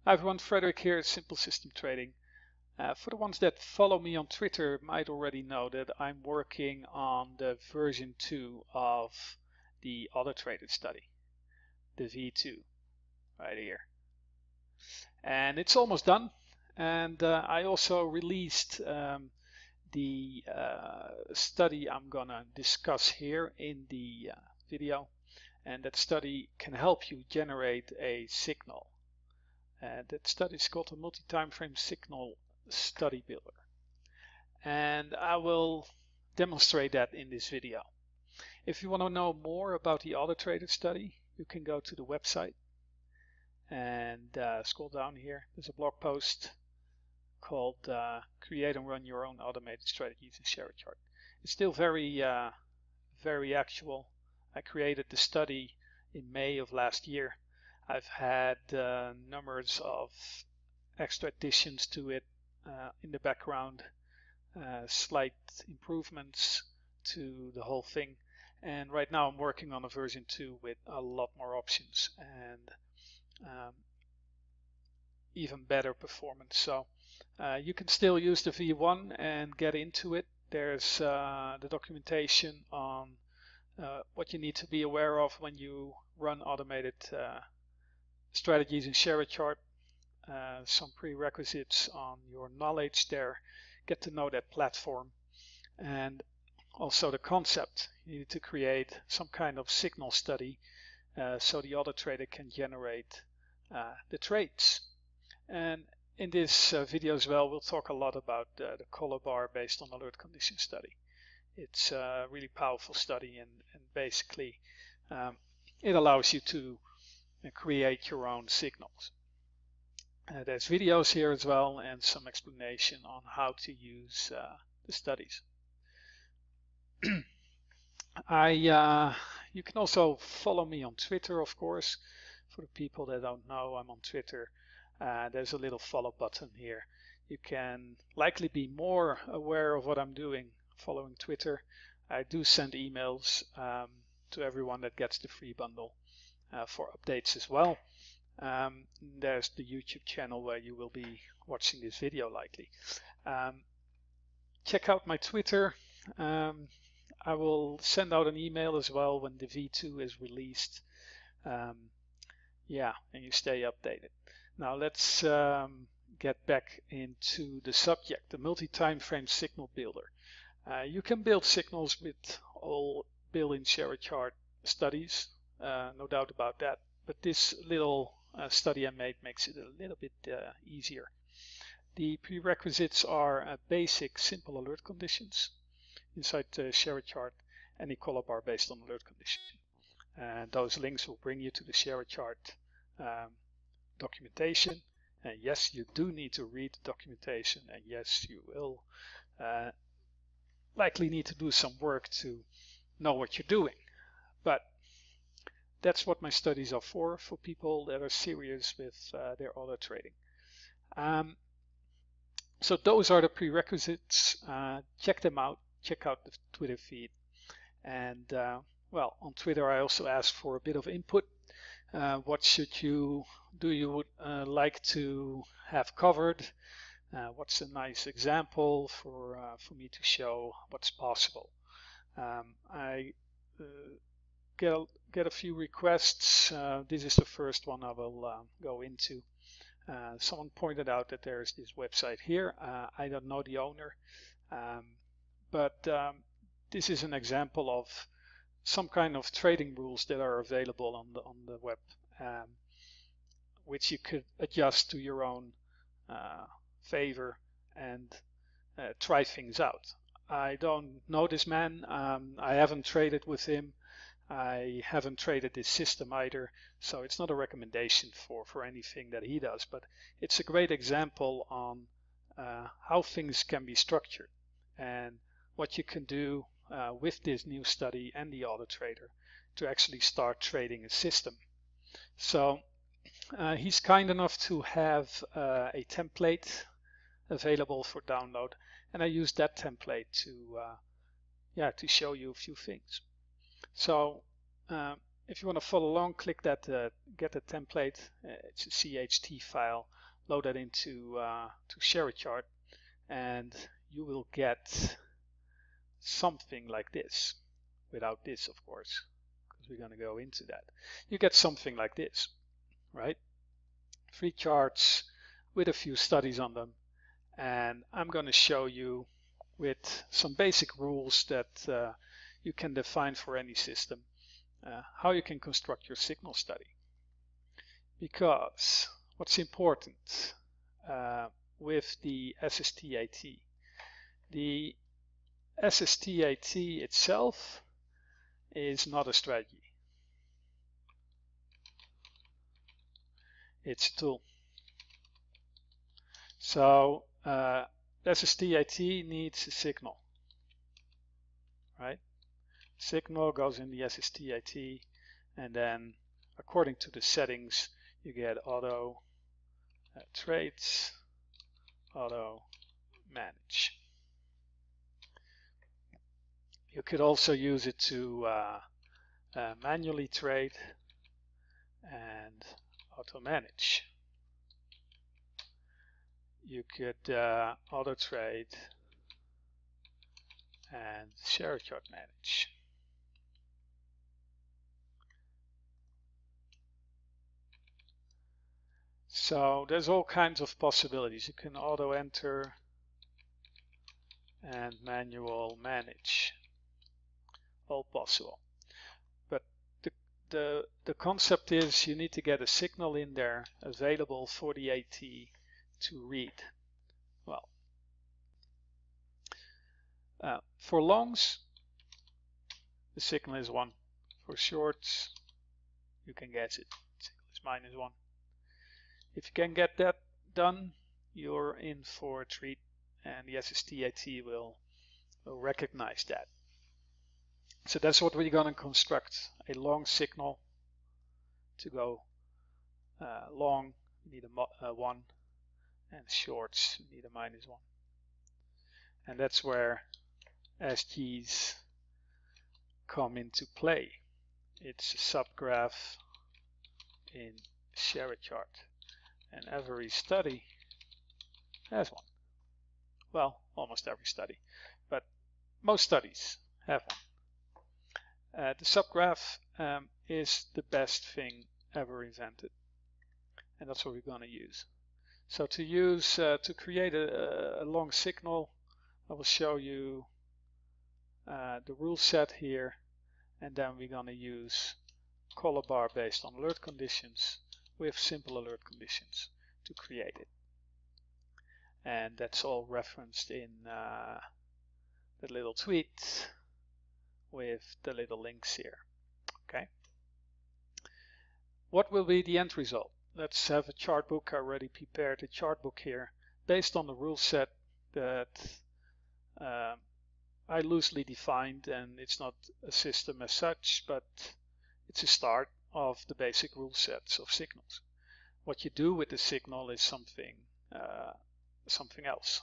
Hi everyone, Frederick here at Simple System Trading. For the ones that follow me on Twitter might already know that I'm working on the version 2 of the autotrading study, the V2, right here. And it's almost done. And I also released the study I'm gonna discuss here in the video. And that study can help you generate a signal. That study is called a multi-time frame signal study builder, and I will demonstrate that in this video. If you want to know more about the autotrading study, you can go to the website and scroll down here. There's a blog post called Create and Run Your Own Automated Strategies in Share a Chart. It's still very actual. I created the study in May of last year. I've had numbers of extra additions to it in the background, slight improvements to the whole thing, and right now I'm working on a version 2 with a lot more options and even better performance. So you can still use the V1 and get into it. There's the documentation on what you need to be aware of when you run automated strategies in Share a Chart, some prerequisites on your knowledge there, get to know that platform, and also the concept. You need to create some kind of signal study so the auto trader can generate the trades. And in this video as well, we'll talk a lot about the color bar based on alert condition study. It's a really powerful study, and basically it allows you to create your own signals. There's videos here as well and some explanation on how to use the studies. You can also follow me on Twitter, of course. For the people that don't know, I'm on Twitter. There's a little follow button here. You can likely be more aware of what I'm doing following Twitter. I do send emails to everyone that gets the free bundle for updates as well. There's the YouTube channel where you will be watching this video likely. Check out my Twitter. I will send out an email as well when the V2 is released. Yeah, and you stay updated. Now let's get back into the subject, the multi-time frame signal builder. You can build signals with all built-in Share a Chart studies, no doubt about that. But this little study I made makes it a little bit easier. The prerequisites are basic simple alert conditions inside the Share a Chart and a color bar based on alert condition. And those links will bring you to the Share a Chart documentation. And yes, you do need to read the documentation, and yes, you will likely need to do some work to know what you're doing. But that's what my studies are for people that are serious with their auto trading. So those are the prerequisites. Check them out. Check out the Twitter feed. And well, on Twitter I also ask for a bit of input. What do you like to have covered? What's a nice example for me to show what's possible? I get a few requests. This is the first one I will go into. Someone pointed out that there is this website here. I don't know the owner, but this is an example of some kind of trading rules that are available on the web, which you could adjust to your own favor and try things out. I don't know this man. I haven't traded with him. I haven't traded this system either, so it's not a recommendation for anything that he does, but it's a great example on how things can be structured and what you can do with this new study and the auto trader to actually start trading a system. So he's kind enough to have a template available for download, and I used that template to show you a few things. So if you want to follow along, click that get a template. It's a CHT file. Load that into to share a chart, and you will get something like this. Without this, of course, because we're going to go into that. You get something like this, right? 3 charts with a few studies on them, and I'm going to show you with some basic rules that you can define for any system how you can construct your signal study. Because what's important with the sst.frl, the sst.frl itself is not a strategy. It's a tool. So sst.frl needs a signal, right? Signal goes in the sst.frl, and then according to the settings you get auto trades, auto manage. You could also use it to manually trade and auto manage. You could auto trade and share chart manage. So there's all kinds of possibilities. You can auto enter and manual manage, all possible. But the concept is you need to get a signal in there available for the AT to read. Well, for longs, the signal is 1. For shorts, you can guess it. Signal is -1. If you can get that done, you're in for a treat, and the sst.frl will recognize that. So that's what we're going to construct: a long signal. To go long, you need a 1, and shorts, you need a -1. And that's where SGs come into play. It's a subgraph in share a chart, and every study has one. Well, almost every study, but most studies have one. The subgraph is the best thing ever invented, and that's what we're going to use. So to create a long signal, I will show you the rule set here, and then we're going to use color bar based on alert conditions with simple alert conditions to create it. And that's all referenced in the little tweet with the little links here. Okay. What will be the end result? Let's have a chart book. I already prepared a chart book here based on the rule set that I loosely defined, and it's not a system as such, but it's a start of the basic rule sets of signals. What you do with the signal is something else.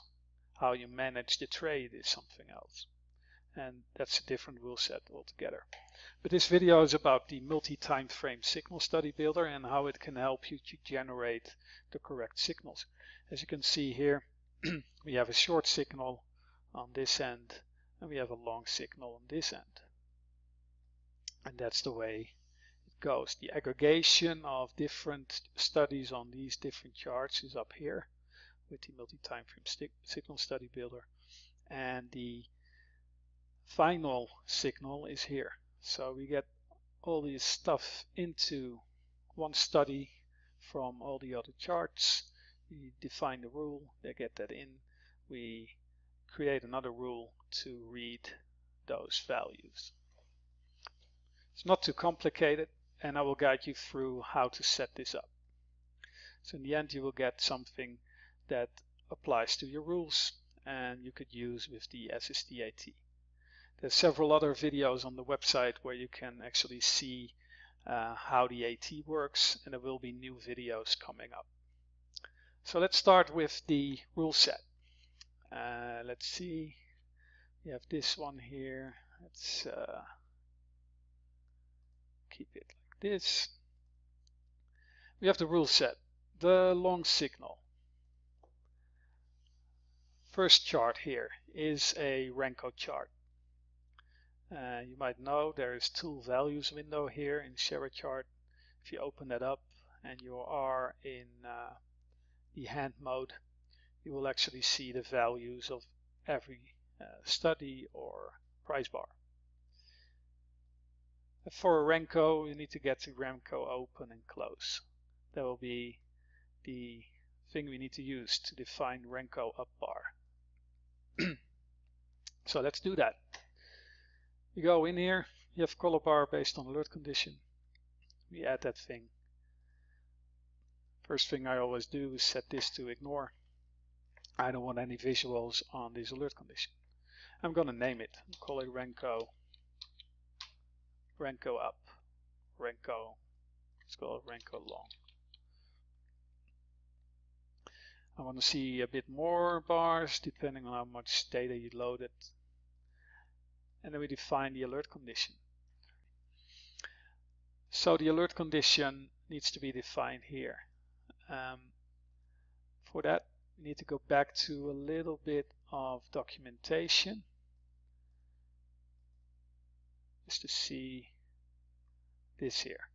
How you manage the trade is something else, and that's a different rule set altogether. But this video is about the multi-time frame signal study builder and how it can help you to generate the correct signals. As you can see here, we have a short signal on this end, and we have a long signal on this end. And that's the way it goes. The aggregation of different studies on these different charts is up here with the multi-time frame signal study builder, and the final signal is here. So we get all this stuff into one study from all the other charts. We define the rule, they get that in. We create another rule to read those values. It's not too complicated, and I will guide you through how to set this up. So in the end, you will get something that applies to your rules and you could use with the sst.frl. There's several other videos on the website where you can actually see how the AT works, and there will be new videos coming up. So let's start with the rule set. Let's see, we have this one here. Let's keep it this. We have the rule set, the long signal. First chart here is a Renko chart. You might know there is tool values window here in Share a Chart. If you open that up and you are in the hand mode, you will actually see the values of every study or price bar. For a Renko, you need to get to Renko open and close. That will be the thing we need to use to define Renko up bar. So let's do that. You go in here, you have color bar based on alert condition. We add that thing. First thing I always do is set this to ignore. I don't want any visuals on this alert condition. I'm going to name it. I'll call it Renko up, Renko, let's call it Renko long. I want to see a bit more bars depending on how much data you loaded. And then we define the alert condition. So the alert condition needs to be defined here. For that, we need to go back to a little bit of documentation just to see this here.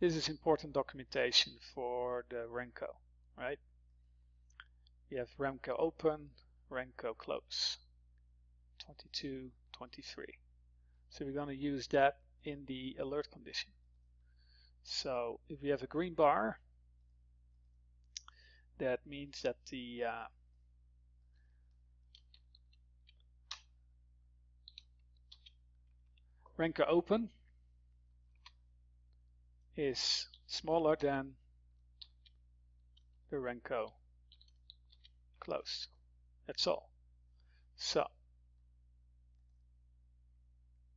This is important documentation for the Renko, right? We have Renko open, Renko close, 22, 23. So we're going to use that in the alert condition. So if we have a green bar, that means that the Renko open is smaller than the Renko close. That's all. So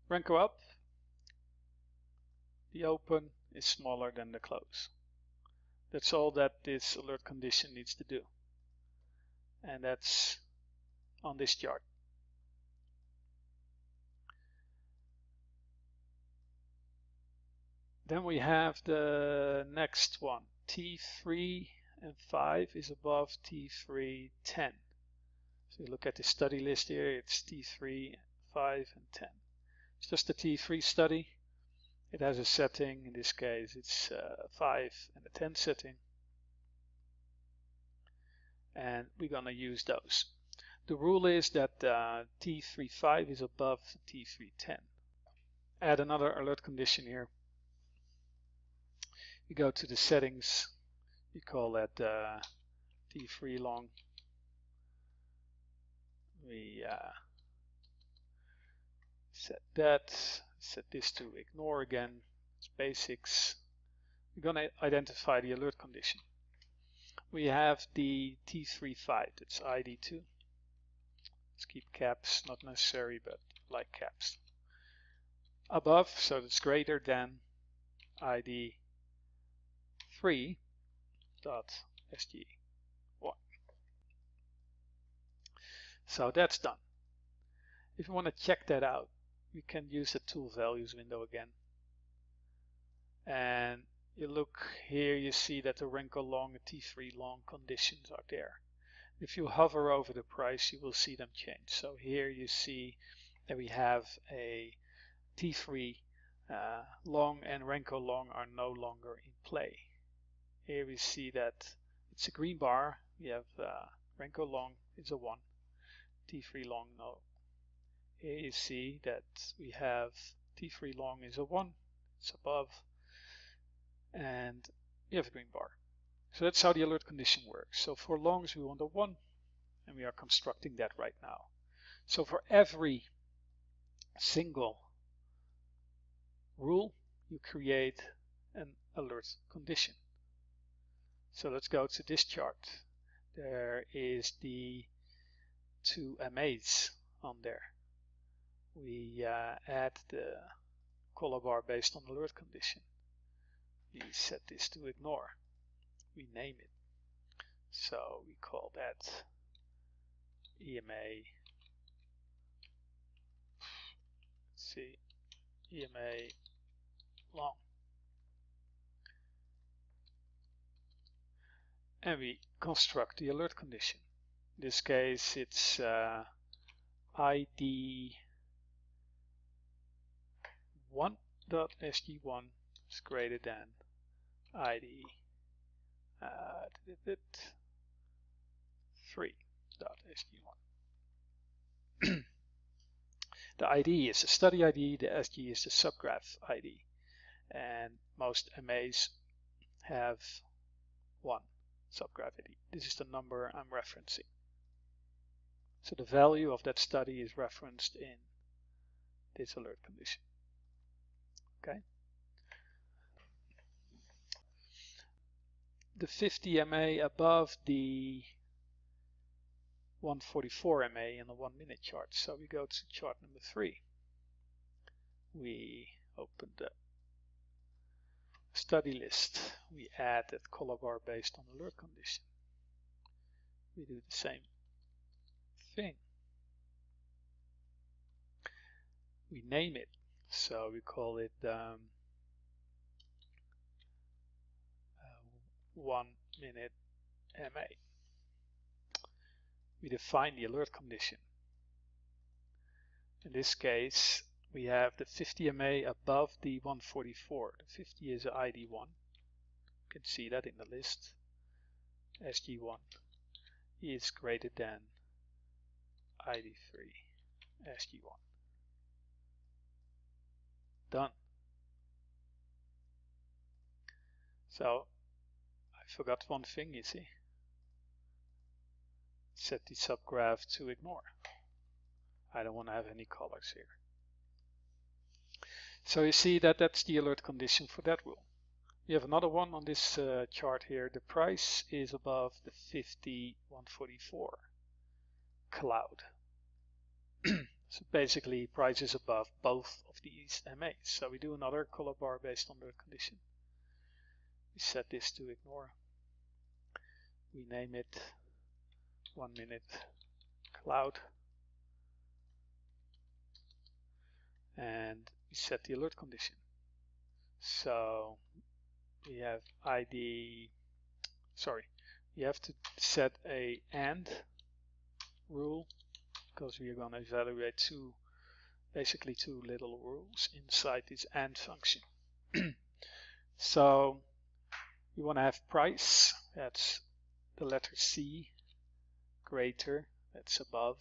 Renko up, the open is smaller than the close. That's all that this alert condition needs to do. And that's on this chart. Then we have the next one. T3 and 5 is above T3, 10. So you look at the study list here, it's T3, 5 and 10. It's just a T3 study. It has a setting, in this case it's 5 and a 10 setting. And we're going to use those. The rule is that T3.5 is above T3.10. Add another alert condition here. We go to the settings. We call that T3 long. We set that. Set this to ignore again. It's basics. We're going to identify the alert condition. We have the T3.5. That's ID2. Let's keep caps, not necessary, but like caps. Above, so that's greater than ID3.sg1. So that's done. If you want to check that out, you can use the tool values window again. And you look here, you see that the Renko long and T3 long conditions are there. If you hover over the price, you will see them change. So here you see that we have a T3 long and Renko long are no longer in play. Here we see that it's a green bar. We have Renko long is a 1, T3 long no. Here you see that we have T3 long is a 1, it's above, and we have a green bar. So that's how the alert condition works. So for longs we want a 1, and we are constructing that right now. So for every single rule, you create an alert condition. So let's go to this chart. There is the 2 MAs on there. We add the color bar based on alert condition. We set this to ignore. We name it. So we call that EMA. Let's see, EMA long. and we construct the alert condition. In this case it's ID 1.sg1 is greater than ID 3.sg1. The ID is the study ID, the SG is the subgraph ID, and most MAs have one subgraph ID. This is the number I'm referencing. So the value of that study is referenced in this alert condition. Okay. The 50 MA above the 144 MA in the 1 minute chart. So we go to chart number 3. We open the study list. We add that color bar based on alert condition. We do the same thing. We name it. So we call it 1 minute MA. We define the alert condition. In this case, we have the 50 MA above the 144. The 50 is ID1. You can see that in the list. SG1 is greater than ID3 SG1. Done. So I forgot one thing, you see. Set the subgraph to ignore. I don't want to have any colors here. So you see that that's the alert condition for that rule. We have another one on this chart here. The price is above the 50-144 cloud. So basically price is above both of these MAs. So we do another color bar based on the condition. We set this to ignore. We name it 1 minute cloud. And we set the alert condition. So we have we have to set a AND rule, because we are going to evaluate basically two little rules inside this AND function. So we want to have price, that's the letter C, greater, that's above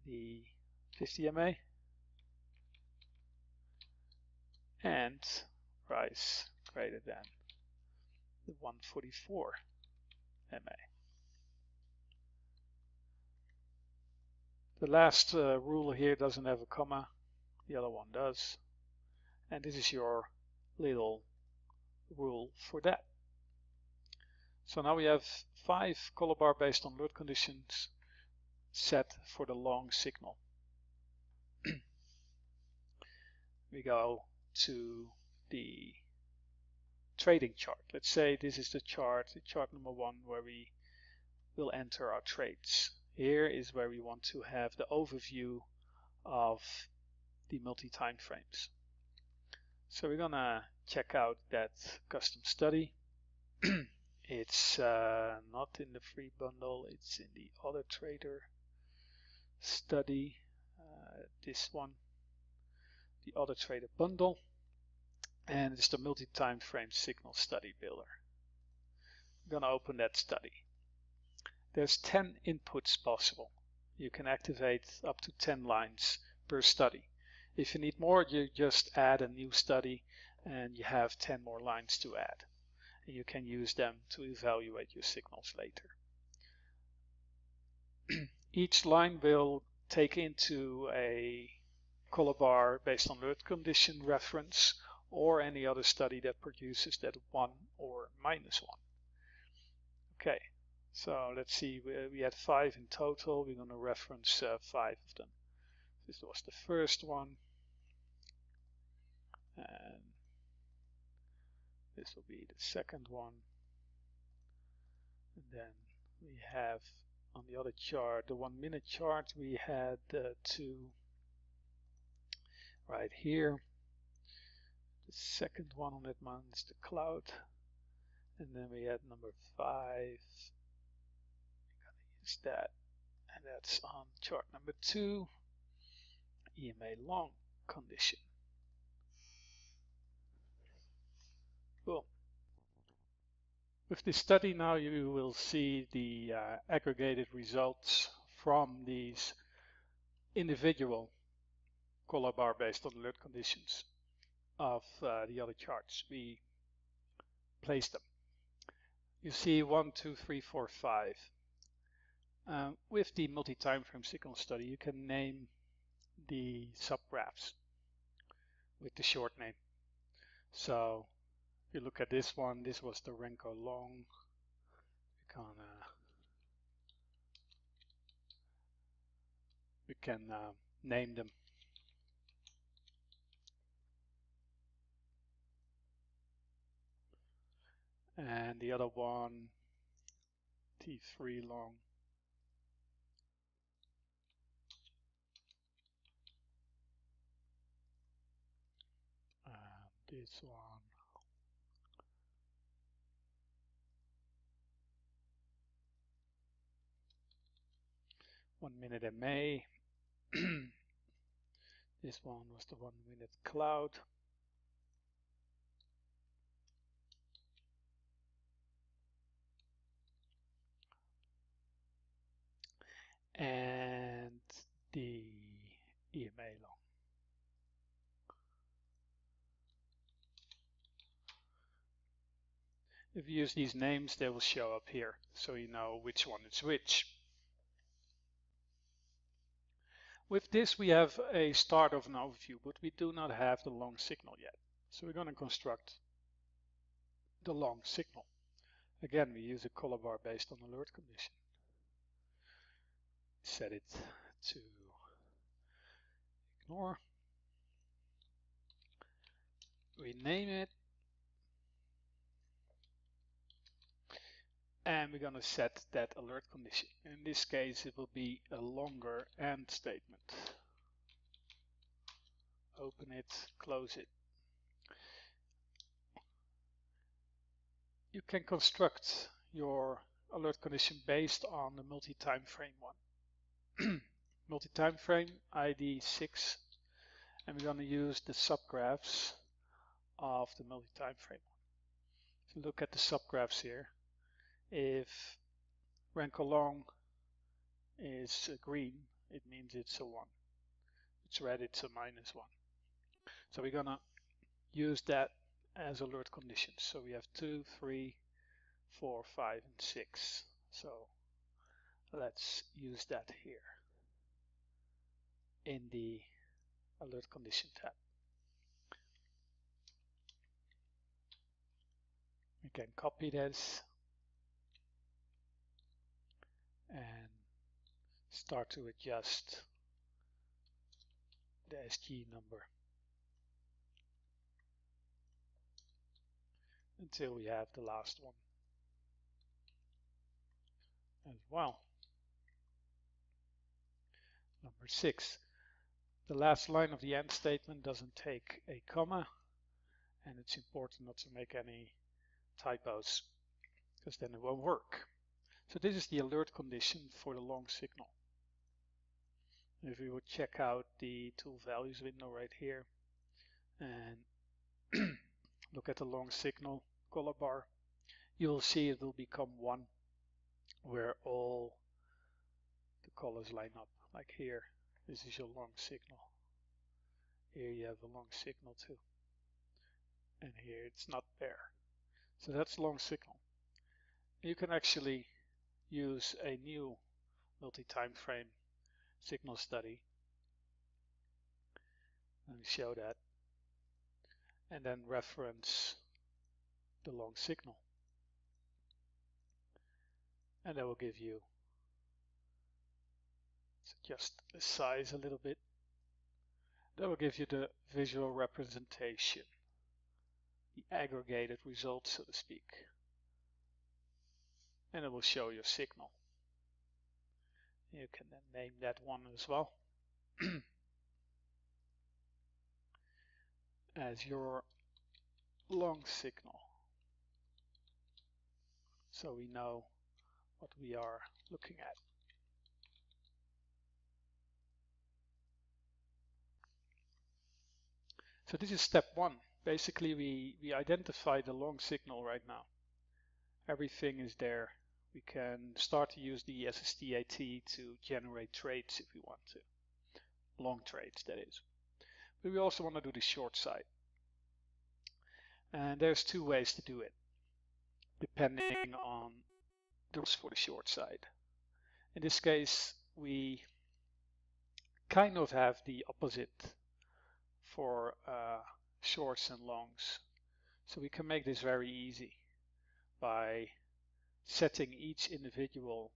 the 50 MA, and price greater than the 144 MA. The last rule here doesn't have a comma, the other one does, and this is your little rule for that. So now we have 5 color bar based on alert conditions set for the long signal. We go to the trading chart. Let's say this is the chart number 1, where we will enter our trades. Here is where we want to have the overview of the multi-time frames. So we're gonna check out that custom study. It's not in the free bundle, it's in the AutoTrader study, this one, the AutoTrader bundle, and it's the multi-time frame signal study builder. I'm gonna open that study. There's 10 inputs possible. You can activate up to 10 lines per study. If you need more, you just add a new study and you have 10 more lines to add. And you can use them to evaluate your signals later. Each line will take into a color bar based on alert condition reference or any other study that produces that 1 or -1. Okay, so let's see, we had 5 in total. We're going to reference 5 of them. This was the first one, and this will be the second one, and then we have on the other chart, the 1 minute chart, we had 2 right here. The second one on that one is the cloud, And then we had number 5. We're gonna use that, and that's on chart number 2, EMA long condition. Boom. With this study now you will see the aggregated results from these individual color bar based on alert conditions of the other charts. We placed them. You see 1, 2, 3, 4, 5. With the multi-time frame signal study you can name the subgraphs with the short name. So if you look at this one, this was the Renko long. We can name them. And the other one, T3 long. This one. 1 minute MA. This one was the 1 minute cloud. And the EMA long. If you use these names, they will show up here, so you know which one is which. With this we have a start of an overview, but we do not have the long signal yet. So we're going to construct the long signal. Again, we use a color bar based on alert condition. Set it to ignore. Rename it. And we're going to set that alert condition. In this case, it will be a longer AND statement. Open it, close it. You can construct your alert condition based on the multi-time frame one. Multi-time frame ID 6, and we're going to use the subgraphs of the multi-time frame one. If you look at the subgraphs here, if Renko long is green, it means it's a 1. It's red, it's a -1. So we're going to use that as alert conditions. So we have 2, 3, 4, 5, and 6. So let's use that here in the alert condition tab. We can copy this and start to adjust the SG number until we have the last one as well. Number 6. The last line of the AND statement doesn't take a comma, and it's important not to make any typos because then it won't work. So this is the alert condition for the long signal. If we would check out the tool values window right here and look at the long signal color bar, you will see it will become 1 where all the colors line up. Like here, this is your long signal. Here you have a long signal too. And here it's not there. So that's long signal. You can actually use a new multi-time frame signal study. Let me show that. And then reference the long signal. And that will give you, let's adjust the size a little bit. That will give you the visual representation, the aggregated results, so to speak. And it will show your signal. You can then name that one as well as your long signal. so we know what we are looking at. So this is step one. Basically we identify the long signal right now. Everything is there. We can start to use the sst.frl to generate trades if we want to. Long trades, that is. But we also want to do the short side. And there's two ways to do it, depending on the rules for the short side. In this case, we kind of have the opposite for shorts and longs. So we can make this very easy by setting each individual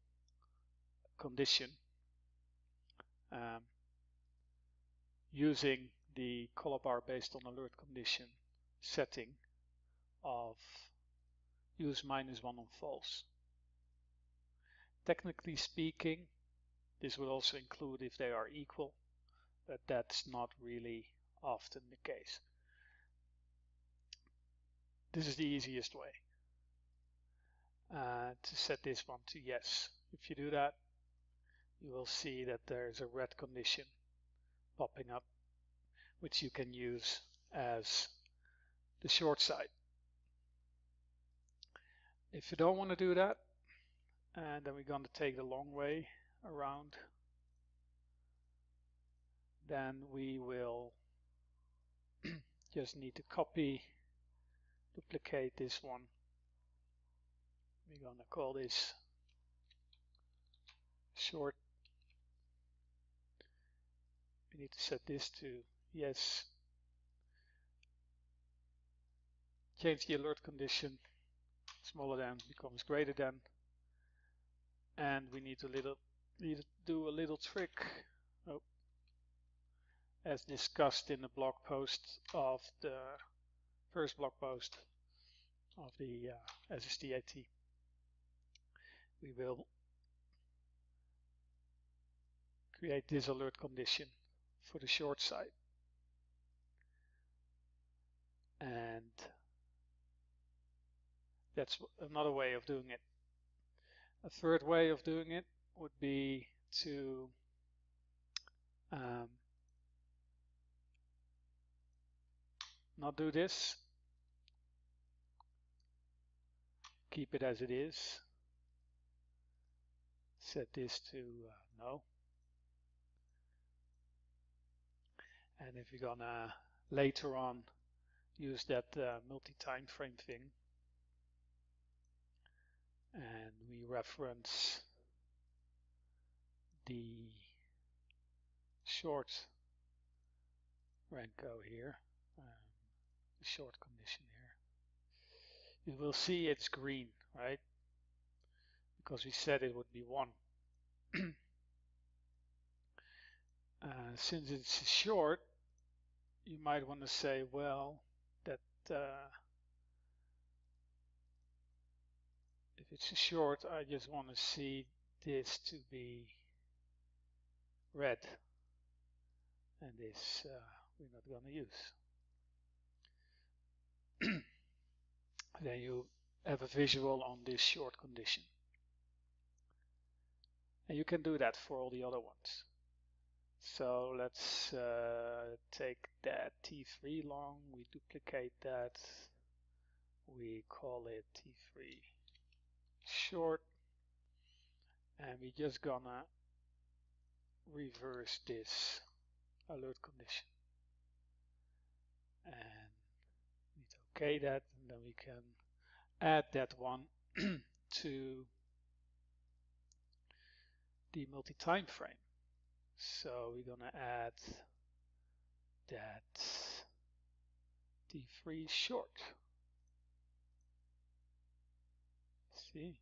condition using the color bar based on alert condition setting of use -1 on false. Technically speaking, this will also include if they are equal, but that's not really often the case. This is the easiest way to set this one to yes. If you do that, you will see that there's a red condition popping up, which you can use as the short side. If you don't want to do that, and then we're going to take the long way around, then we will just need to copy, duplicate this one. We're going to call this short. We need to set this to yes. Change the alert condition. Smaller than becomes greater than. And we need to do a little trick. Oh. As discussed in the blog post of the first blog post of the sst.frl. We will create this alert condition for the short side. And that's another way of doing it. A third way of doing it would be to not do this. Keep it as it is. Set this to no. And if you're gonna later on use that multi-time frame thing, and we reference the short Renko here, the short condition here, you will see it's green, right? Because we said it would be 1. Since it's short, you might want to say, well, that if it's a short, I just want to see this to be red, and this we're not going to use. Then you have a visual on this short condition. And you can do that for all the other ones. So let's take that T3 long, we duplicate that, we call it T3 short, and we're just gonna reverse this alert condition. And we need to OK that, and then we can add that one to the multi-time frame. So we're gonna add that T3 short. See,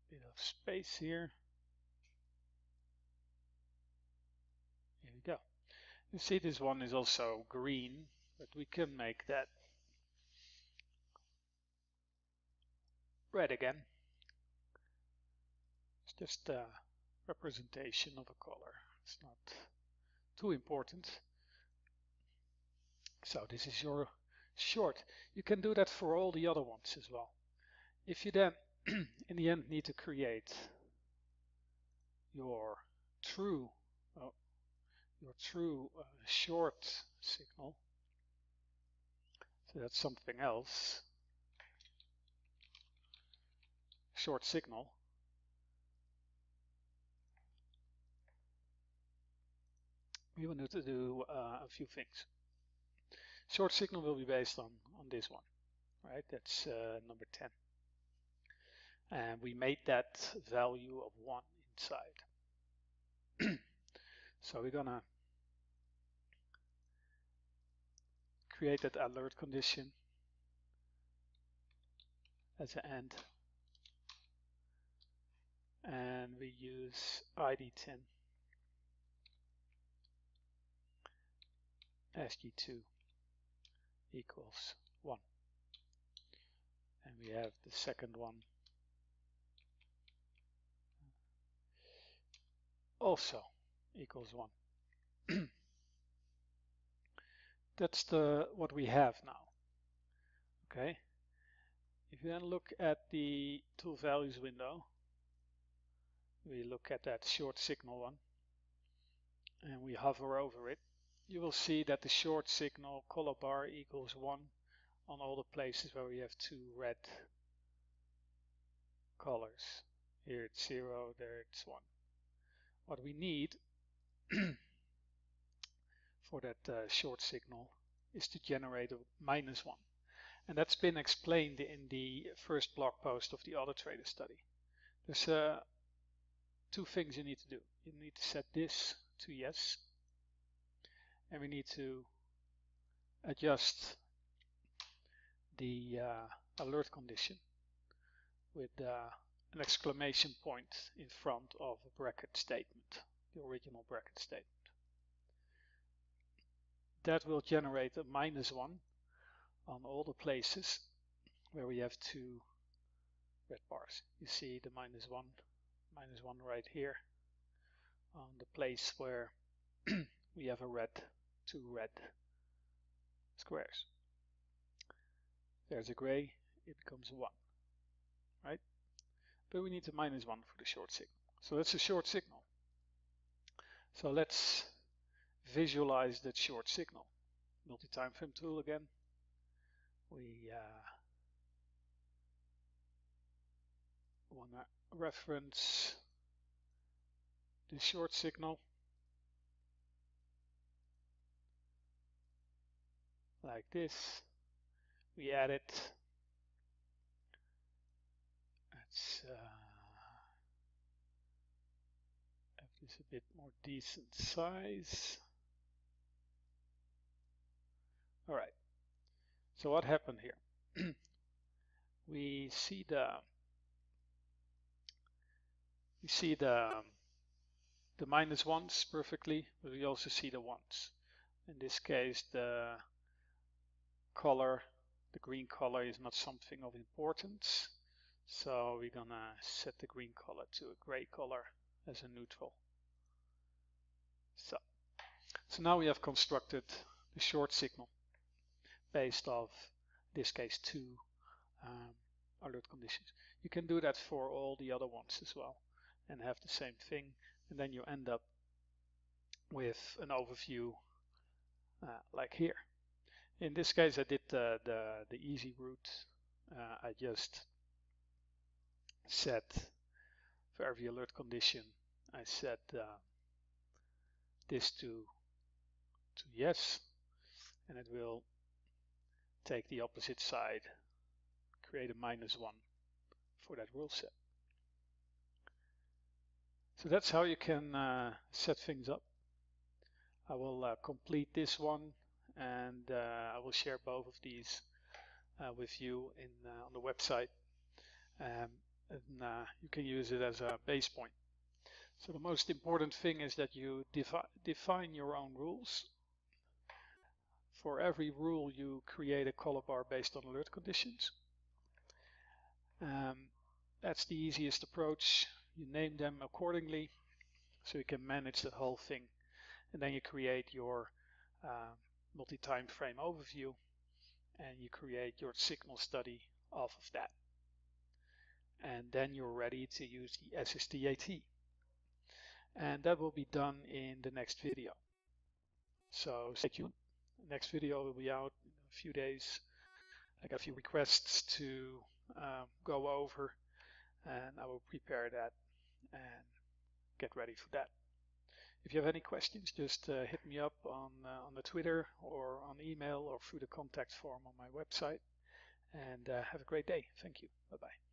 bit of space here. Here we go. You see this one is also green, but we can make that red again. It's just a representation of a color. It's not too important. So this is your short. You can do that for all the other ones as well. If you then in the end need to create your true short signal, so that's something else, short signal, we will need to do a few things. Short signal will be based on this one, right? That's number 10. And we made that value of 1 inside. So we're gonna create that alert condition as an end, and we use ID10 SG2 equals 1, and we have the second one also equals 1. That's what we have now. Okay. If you then look at the tool values window, we look at that short signal one, and we hover over it, you will see that the short signal color bar equals 1 on all the places where we have 2 red colors. Here it's 0, there it's 1. What we need for that short signal is to generate a -1. And that's been explained in the first blog post of the AutoTrader study. There's 2 things you need to do. You need to set this to yes, and we need to adjust the alert condition with an exclamation point in front of a bracket statement, the original bracket statement. That will generate a -1 on all the places where we have 2 red bars. You see the -1 right here on the place where we have a 2 red squares. There's a gray, it becomes a 1, right? But we need a -1 for the short signal. So that's a short signal. So let's visualize that short signal. Multi-timeframe tool again. We want to reference the short signal like this. We add it. Let's have this a bit more decent size. All right. So what happened here? we see the -1s perfectly, but we also see the 1s. In this case, the color, the green color, is not something of importance. So we're gonna set the green color to a gray color as a neutral. So now we have constructed the short signal based off, in this case, 2 alert conditions. You can do that for all the other ones as well and have the same thing, and then you end up with an overview like here. In this case, I did the easy route. I just set for every alert condition, I set this to yes, and it will take the opposite side, create a -1 for that rule set. So that's how you can set things up. I will complete this one, and I will share both of these with you on the website, and you can use it as a base point. So the most important thing is that you define your own rules. For every rule, you create a color bar based on alert conditions. That's the easiest approach. You name them accordingly so you can manage the whole thing, and then you create your multi-time frame overview, and you create your signal study off of that. and then you're ready to use the sst.frl. And that will be done in the next video. So stay tuned. The next video will be out in a few days. I got a few requests to go over, and I will prepare that and get ready for that. If you have any questions, just hit me up on the Twitter or on email or through the contact form on my website. And have a great day. Thank you. Bye-bye.